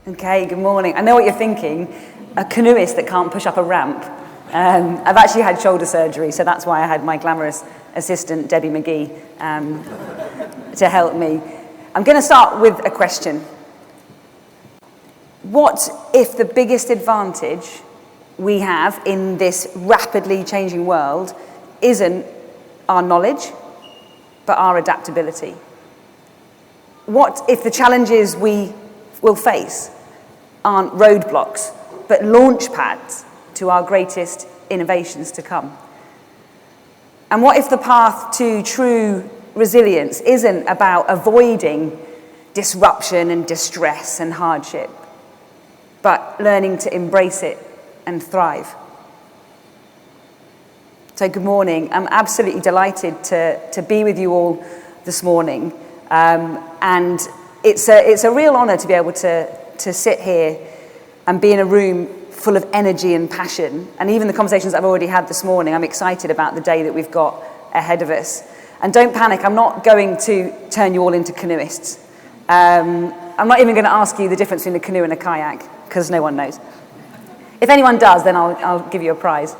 Okay, good morning. I know what you're thinking, a canoeist that can't push up a ramp. I've actually had shoulder surgery, so that's why I had my glamorous assistant, Debbie McGee, to help me. I'm going to start with a question. What if the biggest advantage we have in this rapidly changing world isn't our knowledge, but our adaptability? What if the challenges we will face aren't roadblocks, but launch pads to our greatest innovations to come? And what if the path to true resilience isn't about avoiding disruption and distress and hardship, but learning to embrace it and thrive? So good morning. I'm absolutely delighted to be with you all this morning. And it's a real honour to be able to sit here and be in a room full of energy and passion. And even the conversations I've already had this morning, I'm excited about the day that we've got ahead of us. And don't panic, I'm not going to turn you all into canoeists. I'm not even going to ask you the difference between a canoe and a kayak, because no one knows. If anyone does, then I'll give you a prize.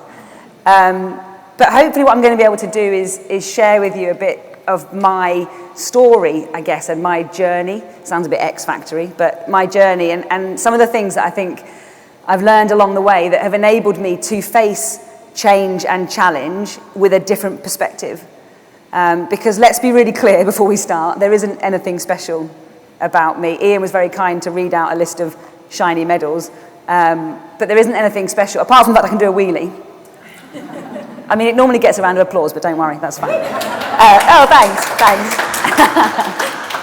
But hopefully what I'm going to be able to do is share with you a bit of my story, I guess, and my journey. Sounds a bit X-Factory, but my journey and some of the things that I think I've learned along the way that have enabled me to face change and challenge with a different perspective. Because let's be really clear before we start, there isn't anything special about me. Ian was very kind to read out a list of shiny medals, but there isn't anything special, apart from that I can do a wheelie. I mean, it normally gets a round of applause, but don't worry, that's fine. Thanks.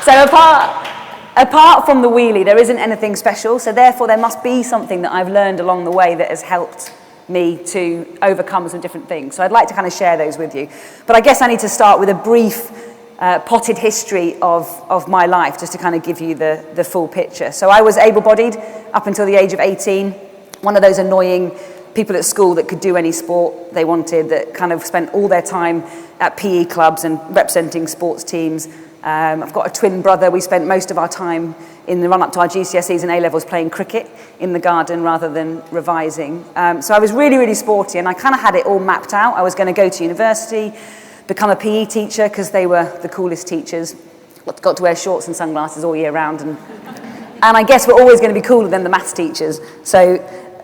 So apart from the wheelie, there isn't anything special, so therefore there must be something that I've learned along the way that has helped me to overcome some different things. So I'd like to kind of share those with you. But I guess I need to start with a brief potted history of my life, just to kind of give you the full picture. So I was able-bodied up until the age of 18, one of those annoying people at school that could do any sport they wanted, that kind of spent all their time at PE clubs and representing sports teams. I've got a twin brother. We spent most of our time in the run-up to our GCSEs and A-levels playing cricket in the garden rather than revising. So I was really, really sporty, and I kind of had it all mapped out. I was going to go to university, become a PE teacher because they were the coolest teachers. Got to wear shorts and sunglasses all year round. And I guess we're always going to be cooler than the maths teachers. So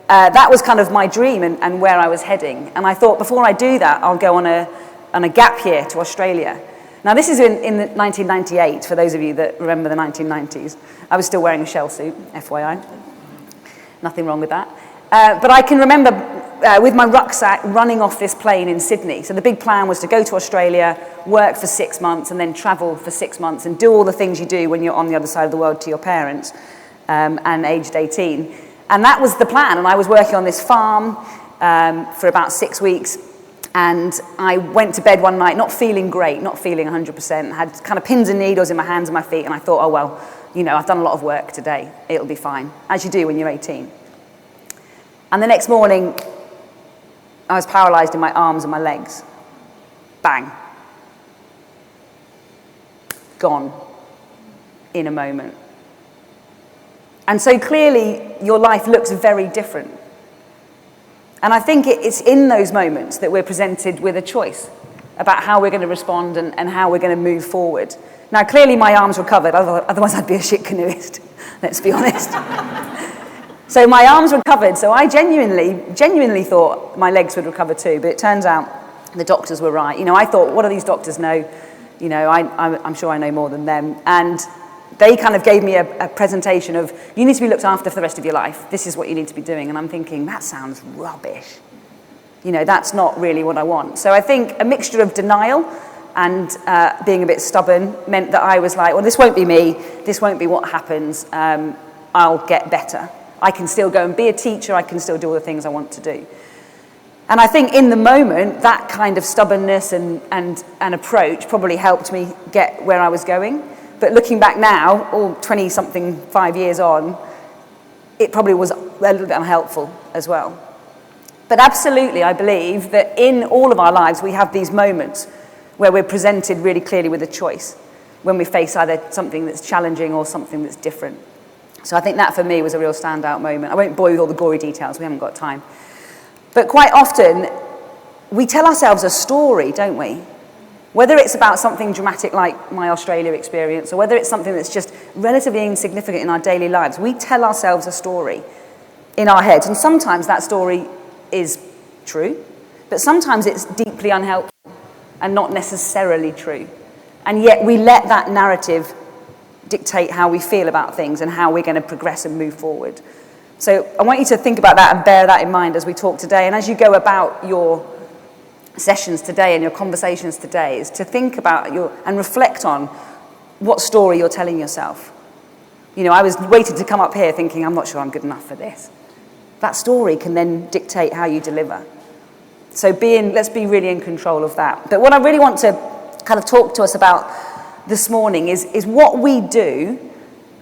that was kind of my dream and where I was heading. And I thought, before I do that, I'll go on a gap year to Australia. Now, this is in 1998, for those of you that remember the 1990s. I was still wearing a shell suit, FYI. Nothing wrong with that. But I can remember with my rucksack running off this plane in Sydney. So the big plan was to go to Australia, work for 6 months, and then travel for 6 months and do all the things you do when you're on the other side of the world to your parents and aged 18. And that was the plan. And I was working on this farm for about 6 weeks. And I went to bed one night not feeling great, not feeling 100%, had kind of pins and needles in my hands and my feet, and I thought, oh, well, you know, I've done a lot of work today. It'll be fine, as you do when you're 18. And the next morning, I was paralysed in my arms and my legs. Bang. Gone in a moment. And so clearly, your life looks very different. And I think it's in those moments that we're presented with a choice about how we're going to respond and how we're going to move forward. Now, clearly my arms recovered, otherwise I'd be a shit canoeist, let's be honest. So my arms recovered, so I genuinely thought my legs would recover too, but it turns out the doctors were right. You know, I thought, what do these doctors know? You know, I'm sure I know more than them. And they kind of gave me a presentation of, you need to be looked after for the rest of your life. This is what you need to be doing. And I'm thinking, that sounds rubbish. You know, that's not really what I want. So I think a mixture of denial and being a bit stubborn meant that I was like, well, this won't be me. This won't be what happens. I'll get better. I can still go and be a teacher. I can still do all the things I want to do. And I think in the moment, that kind of stubbornness and approach probably helped me get where I was going. But looking back now, all 20-something, 5 years on, it probably was a little bit unhelpful as well. But absolutely, I believe that in all of our lives, we have these moments where we're presented really clearly with a choice when we face either something that's challenging or something that's different. So I think that for me was a real standout moment. I won't bore you with all the gory details, we haven't got time. But quite often, we tell ourselves a story, don't we? Whether it's about something dramatic like my Australia experience, or whether it's something that's just relatively insignificant in our daily lives, we tell ourselves a story in our heads. And sometimes that story is true, but sometimes it's deeply unhelpful and not necessarily true. And yet we let that narrative dictate how we feel about things and how we're going to progress and move forward. So I want you to think about that and bear that in mind as we talk today. And as you go about your sessions today and your conversations today, is to think about and reflect on what story you're telling yourself. You know, I was waiting to come up here thinking, I'm not sure I'm good enough for this. That story can then dictate how you deliver. So let's be really in control of that. But what I really want to kind of talk to us about this morning is what we do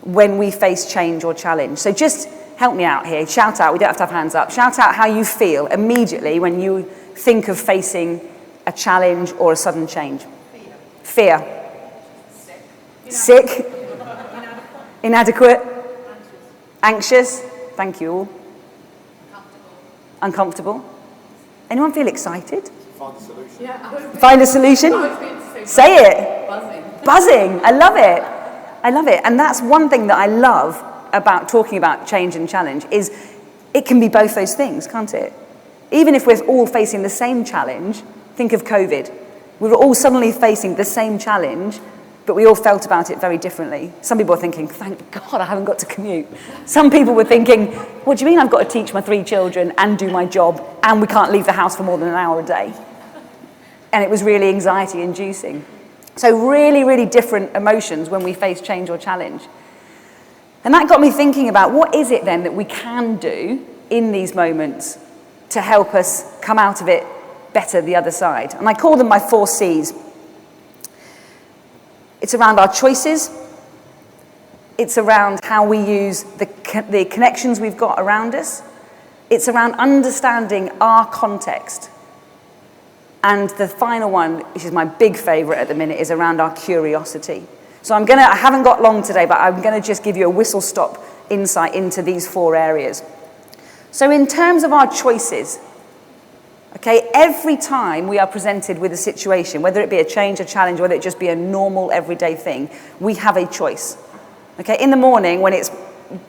when we face change or challenge. So just help me out here. Shout out. We don't have to have hands up. Shout out how you feel immediately when you think of facing a challenge or a sudden change. Fear. Sick. Inadequate. Anxious. Thank you all. Uncomfortable. Anyone feel excited? Find a solution. Yeah, Find a solution? Say it. Buzzing. Buzzing. I love it. I love it. And that's one thing that I love about talking about change and challenge is it can be both those things, can't it? Even if we're all facing the same challenge, think of COVID. We were all suddenly facing the same challenge, but we all felt about it very differently. Some people were thinking, thank God I haven't got to commute. Some people were thinking, what do you mean I've got to teach my 3 children and do my job and we can't leave the house for more than an hour a day? And it was really anxiety inducing. So really, really different emotions when we face change or challenge. And that got me thinking about what is it then that we can do in these moments to help us come out of it better the other side. And I call them my 4 C's. It's around our choices. It's around how we use the connections we've got around us. It's around understanding our context. And the final one, which is my big favourite at the minute, is around our curiosity. So I haven't got long today, but I'm going to just give you a whistle-stop insight into these 4 areas. So in terms of our choices, okay, every time we are presented with a situation, whether it be a change, a challenge, whether it just be a normal everyday thing, we have a choice. Okay, in the morning when it's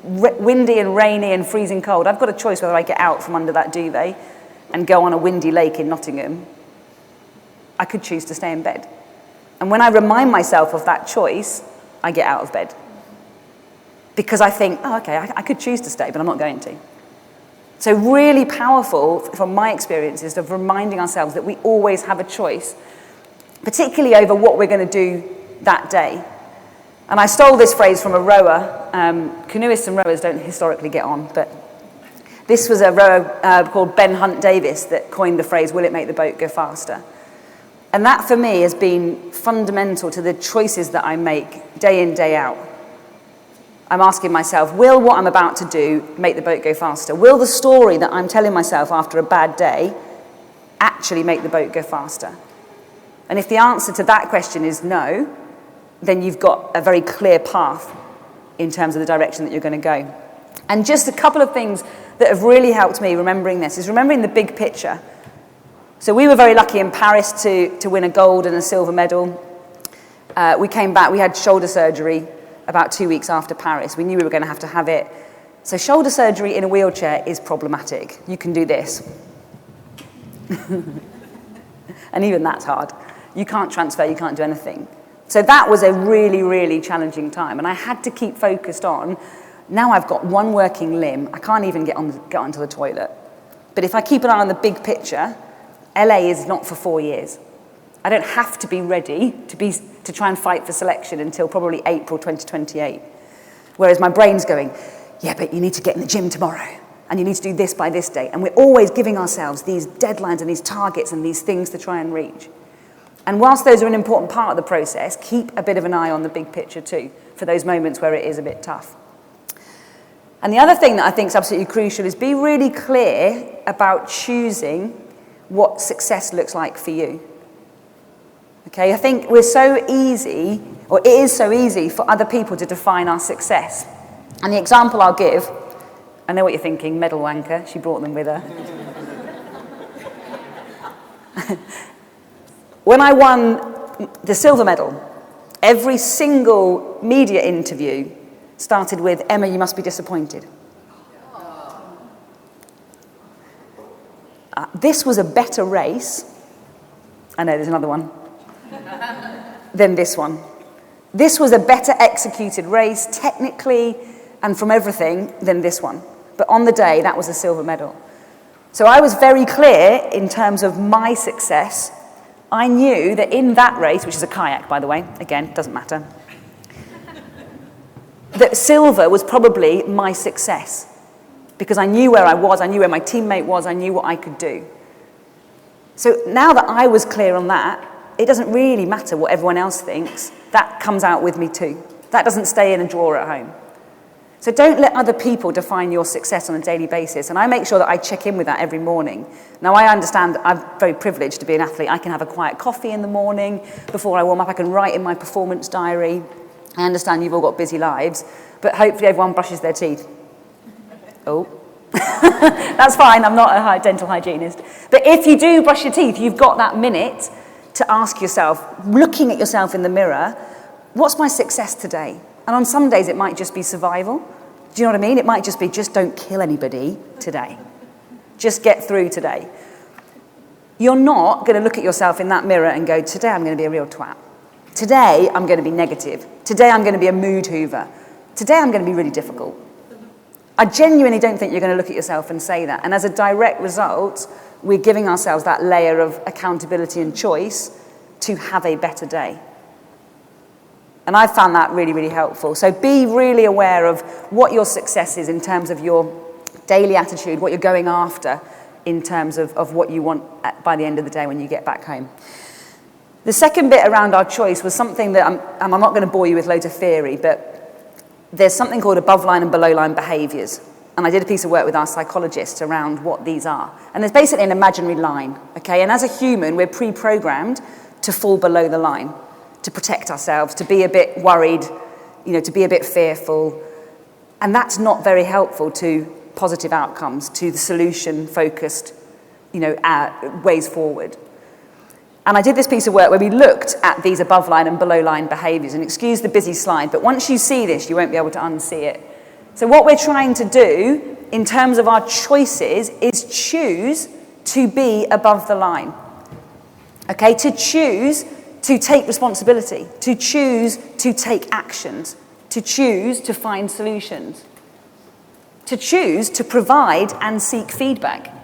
windy and rainy and freezing cold, I've got a choice whether I get out from under that duvet and go on a windy lake in Nottingham. I could choose to stay in bed. And when I remind myself of that choice, I get out of bed. Because I think, oh, okay, I could choose to stay, but I'm not going to. So really powerful, from my experiences, of reminding ourselves that we always have a choice, particularly over what we're going to do that day. And I stole this phrase from a rower. Canoeists and rowers don't historically get on, but this was a rower called Ben Hunt Davis that coined the phrase, will it make the boat go faster? And that for me has been fundamental to the choices that I make day in, day out. I'm asking myself, will what I'm about to do make the boat go faster? Will the story that I'm telling myself after a bad day actually make the boat go faster? And if the answer to that question is no, then you've got a very clear path in terms of the direction that you're going to go. And just a couple of things that have really helped me remembering this is remembering the big picture. So we were very lucky in Paris to win a gold and a silver medal. We came back, we had shoulder surgery about 2 weeks after Paris. We knew we were going to have it. So shoulder surgery in a wheelchair is problematic. You can do this. And even that's hard. You can't transfer, you can't do anything. So that was a really, really challenging time. And I had to keep focused on, now I've got one working limb, I can't even get onto the toilet. But if I keep an eye on the big picture, LA is not for 4 years. I don't have to be ready to try and fight for selection until probably April 2028. Whereas my brain's going, yeah, but you need to get in the gym tomorrow, and you need to do this by this date. And we're always giving ourselves these deadlines and these targets and these things to try and reach. And whilst those are an important part of the process, keep a bit of an eye on the big picture too, for those moments where it is a bit tough. And the other thing that I think is absolutely crucial is be really clear about choosing what success looks like for you. Okay, I think it is so easy for other people to define our success. And the example I'll give, I know what you're thinking, medal wanker, she brought them with her. When I won the silver medal, every single media interview started with, Emma, you must be disappointed. This was a better race, I know there's another one, than this one. This was a better executed race, technically and from everything, than this one. But on the day, that was a silver medal. So I was very clear in terms of my success. I knew that in that race, which is a kayak, by the way, again, doesn't matter, that silver was probably my success. Because I knew where I was, I knew where my teammate was, I knew what I could do. So now that I was clear on that, it doesn't really matter what everyone else thinks. That comes out with me too. That doesn't stay in a drawer at home. So don't let other people define your success on a daily basis. And I make sure that I check in with that every morning. Now, I understand that I'm very privileged to be an athlete. I can have a quiet coffee in the morning before I warm up. I can write in my performance diary. I understand you've all got busy lives, but hopefully everyone brushes their teeth. Oh, that's fine. I'm not a dental hygienist. But if you do brush your teeth, you've got that minute to ask yourself, looking at yourself in the mirror, what's my success today? And on some days, it might just be survival. Do you know what I mean? It might just be, just don't kill anybody today. Just get through today. You're not going to look at yourself in that mirror and go, today I'm going to be a real twat. Today I'm going to be negative. Today I'm going to be a mood hoover. Today I'm going to be really difficult. I genuinely don't think you're going to look at yourself and say that. And as a direct result, we're giving ourselves that layer of accountability and choice to have a better day. And I found that really, really helpful. So be really aware of what your success is in terms of your daily attitude, what you're going after in terms of what you want by the end of the day when you get back home. The second bit around our choice was something that, I'm not going to bore you with loads of theory, but there's something called above line and below line behaviours. And I did a piece of work with our psychologists around what these are. And there's basically an imaginary line, okay? And as a human, we're pre-programmed to fall below the line, to protect ourselves, to be a bit worried, to be a bit fearful. And that's not very helpful to positive outcomes, to the solution-focused, ways forward. And I did this piece of work where we looked at these above line and below line behaviours, and excuse the busy slide, but once you see this, you won't be able to unsee it. So what we're trying to do in terms of our choices is choose to be above the line. Okay, to choose to take responsibility, to choose to take actions, to choose to find solutions, to choose to provide and seek feedback.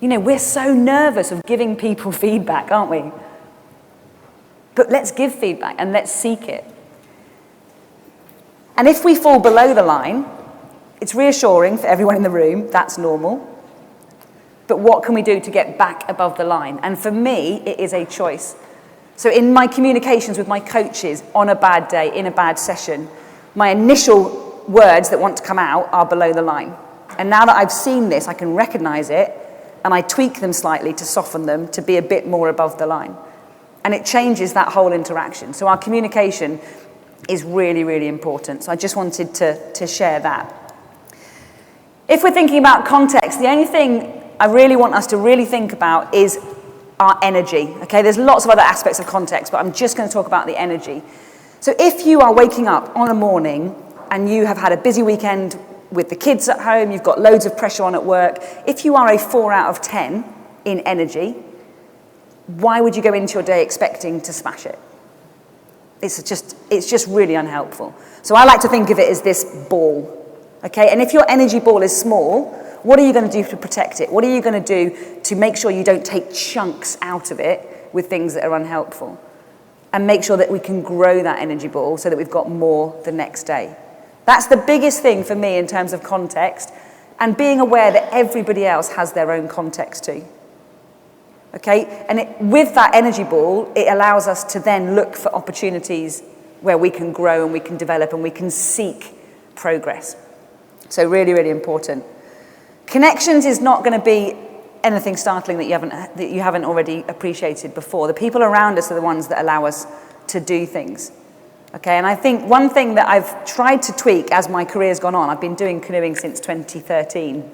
We're so nervous of giving people feedback, aren't we? But let's give feedback and let's seek it. And if we fall below the line, it's reassuring for everyone in the room, that's normal. But what can we do to get back above the line? And for me, it is a choice. So in my communications with my coaches on a bad day, in a bad session, my initial words that want to come out are below the line. And now that I've seen this, I can recognize it, and I tweak them slightly to soften them to be a bit more above the line. And it changes that whole interaction. So our communication is really, really important. So I just wanted to share that. If we're thinking about context, the only thing I really want us to really think about is our energy. Okay, there's lots of other aspects of context, but I'm just going to talk about the energy. So if you are waking up on a morning and you have had a busy weekend with the kids at home, you've got loads of pressure on at work, if you are a 4 out of 10 in energy, why would you go into your day expecting to smash it? It's just really unhelpful. So I like to think of it as this ball, okay? And if your energy ball is small, what are you going to do to protect it? What are you going to do to make sure you don't take chunks out of it with things that are unhelpful? And make sure that we can grow that energy ball so that we've got more the next day. That's the biggest thing for me in terms of context, and being aware that everybody else has their own context too. Okay? And with that energy ball, it allows us to then look for opportunities where we can grow and we can develop and we can seek progress. So really, really important. Connections is not going to be anything startling that you haven't already appreciated before. The people around us are the ones that allow us to do things. Okay, and I think one thing that I've tried to tweak as my career's gone on, I've been doing canoeing since 2013,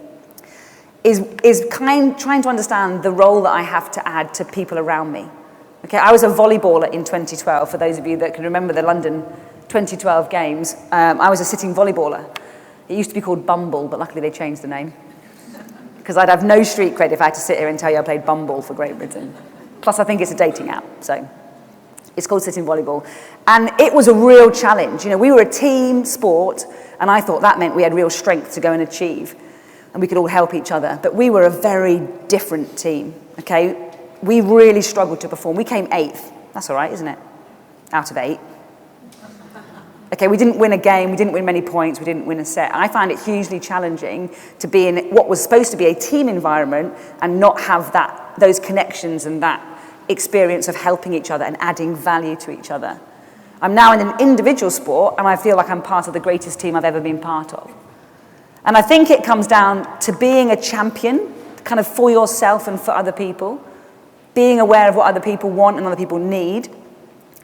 is trying to understand the role that I have to add to people around me. Okay, I was a volleyballer in 2012, for those of you that can remember the London 2012 games. I was a sitting volleyballer. It used to be called Bumble, but luckily they changed the name. Because I'd have no street cred if I had to sit here and tell you I played Bumble for Great Britain. Plus, I think it's a dating app, so it's called sitting volleyball. And it was a real challenge. You know, we were a team sport, and I thought that meant we had real strength to go and achieve, and we could all help each other. But we were a very different team, okay? We really struggled to perform. We came 8th. That's all right, isn't it? Out of 8. Okay, we didn't win a game, we didn't win many points, we didn't win a set. I found it hugely challenging to be in what was supposed to be a team environment and not have those connections and that experience of helping each other and adding value to each other. I'm now in an individual sport, and I feel like I'm part of the greatest team I've ever been part of. And I think it comes down to being a champion, kind of for yourself and for other people, being aware of what other people want and other people need,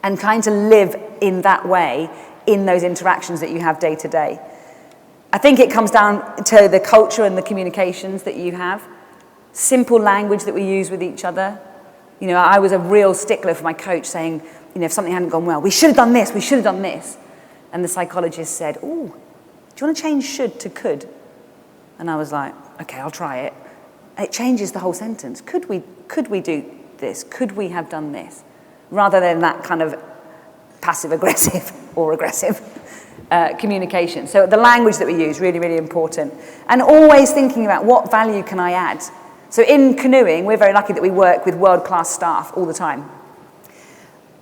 and trying to live in that way in those interactions that you have day to day. I think it comes down to the culture and the communications that you have, simple language that we use with each other. You know, I was a real stickler for my coach saying, you know, if something hadn't gone well, we should have done this, we should have done this. And the psychologist said, oh, do you want to change should to could? And I was like, okay, I'll try it. And it changes the whole sentence. Could we do this? Could we have done this? Rather than that kind of passive-aggressive or aggressive communication. So the language that we use, really, really important. And always thinking about what value can I add. So in canoeing, we're very lucky that we work with world-class staff all the time.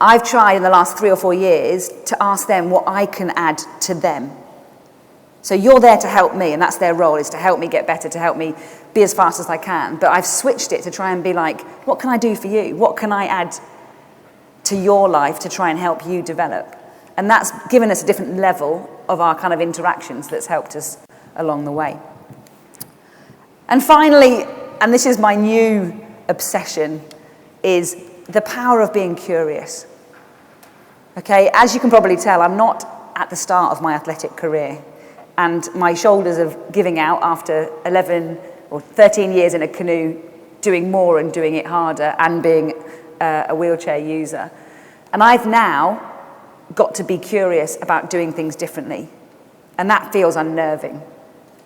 I've tried in the last 3 or 4 years to ask them what I can add to them. So you're there to help me, and that's their role, is to help me get better, to help me be as fast as I can. But I've switched it to try and be like, what can I do for you? What can I add to your life to try and help you develop? And that's given us a different level of our kind of interactions that's helped us along the way. And finally, and this is my new obsession, is the power of being curious. Okay, as you can probably tell, I'm not at the start of my athletic career, and my shoulders are giving out after 11 or 13 years in a canoe, doing more and doing it harder, and being a wheelchair user. And I've now got to be curious about doing things differently. And that feels unnerving.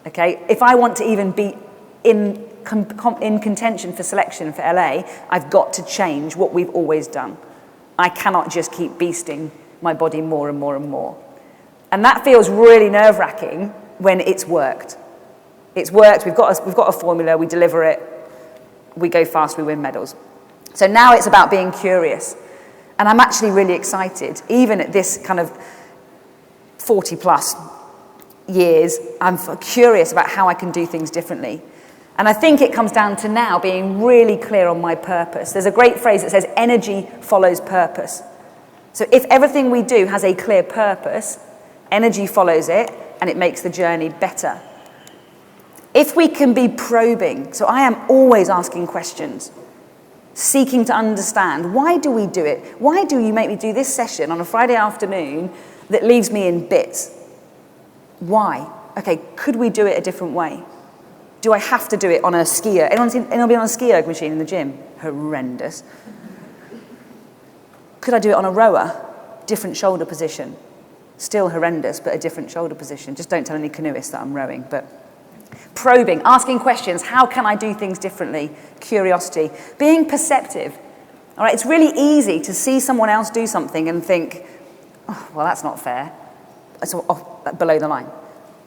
Okay? If I want to even be in contention for selection for LA, I've got to change what we've always done. I cannot just keep beasting my body more and more and more. And that feels really nerve-wracking when it's worked. It's worked, we've got a formula, we deliver it, we go fast, we win medals. So now it's about being curious. And I'm actually really excited. Even at this kind of 40 plus years, I'm curious about how I can do things differently. And I think it comes down to now being really clear on my purpose. There's a great phrase that says, energy follows purpose. So if everything we do has a clear purpose, energy follows it, and it makes the journey better. If we can be probing, so I am always asking questions, seeking to understand, why do we do it? Why do you make me do this session on a Friday afternoon that leaves me in bits? Why? Okay, could we do it a different way? Do I have to do it on a skier? Anyone be on a ski erg machine in the gym? Horrendous. Could I do it on a rower? Different shoulder position. Still horrendous, but a different shoulder position. Just don't tell any canoeists that I'm rowing, but probing, asking questions, how can I do things differently? Curiosity, being perceptive. All right, it's really easy to see someone else do something and think, oh, well, that's not fair. It's below the line.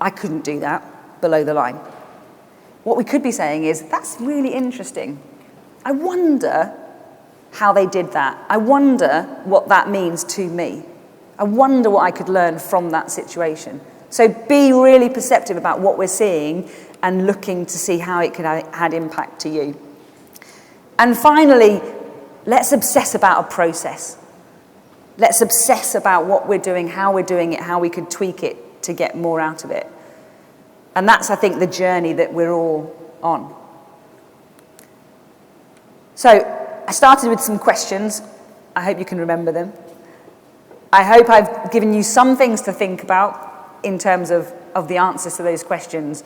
I couldn't do that, below the line. What we could be saying is, that's really interesting. I wonder how they did that. I wonder what that means to me. I wonder what I could learn from that situation. So be really perceptive about what we're seeing and looking to see how it could add impact to you. And finally, let's obsess about a process. Let's obsess about what we're doing, how we're doing it, how we could tweak it to get more out of it. And that's, I think, the journey that we're all on. So I started with some questions. I hope you can remember them. I hope I've given you some things to think about in terms of the answers to those questions.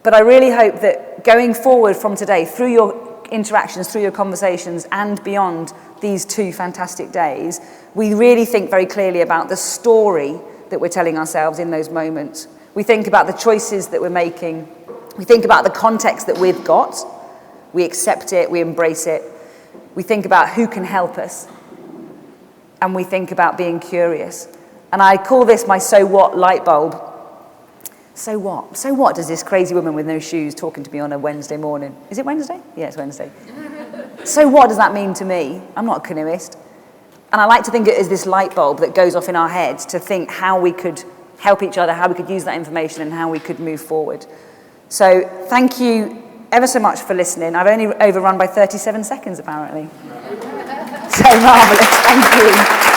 But I really hope that going forward from today, through your interactions, through your conversations, and beyond these 2 fantastic days, we really think very clearly about the story that we're telling ourselves in those moments. We think about the choices that we're making. We think about the context that we've got. We accept it, we embrace it. We think about who can help us. And we think about being curious. And I call this my so what light bulb. So what? So what does this crazy woman with no shoes talking to me on a Wednesday morning? Is it Wednesday? Yeah, it's Wednesday. So what does that mean to me? I'm not a canoeist. And I like to think it as this light bulb that goes off in our heads to think how we could help each other, how we could use that information, and how we could move forward. So thank you ever so much for listening. I've only overrun by 37 seconds, apparently. So marvellous. Thank you.